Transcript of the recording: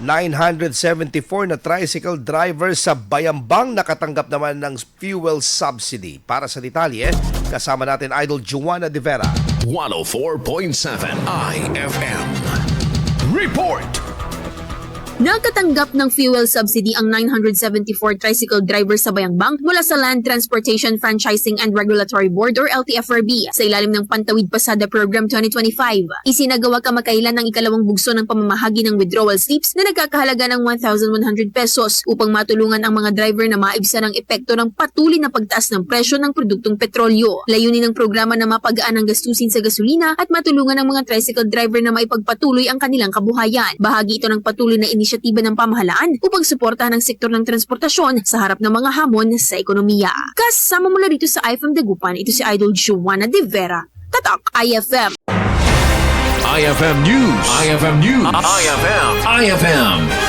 974 na tricycle driver sa Bayambang nakatanggap naman ng fuel subsidy. Para sa detalye, kasama natin Idol Juana De Vera. 104.7 IFM. Report! Nakatanggap ng fuel subsidy ang 974 tricycle drivers sa Bayambang mula sa Land Transportation Franchising and Regulatory Board or LTFRB sa ilalim ng Pantawid Pasada Program 2025. Isinagawa kamakailan ng ikalawang bugso ng pamamahagi ng withdrawal slips na nagkakahalaga ng 1,100 pesos upang matulungan ang mga driver na maibsan ang epekto ng patuloy na pagtaas ng presyo ng produktong petrolyo. Layunin ng programa na mapagaan ang gastusin sa gasolina at matulungan ang mga tricycle driver na maipagpatuloy ang kanilang kabuhayan. Bahagi ito ng patuloy na inisyatiba ng pamahalaan upang suportahan ang sektor ng transportasyon sa harap ng mga hamon sa ekonomiya. Kasama mula dito sa IFM Dagupan, ito si Idol Juana De Vera. Tatak IFM. IFM News. IFM News. IFM.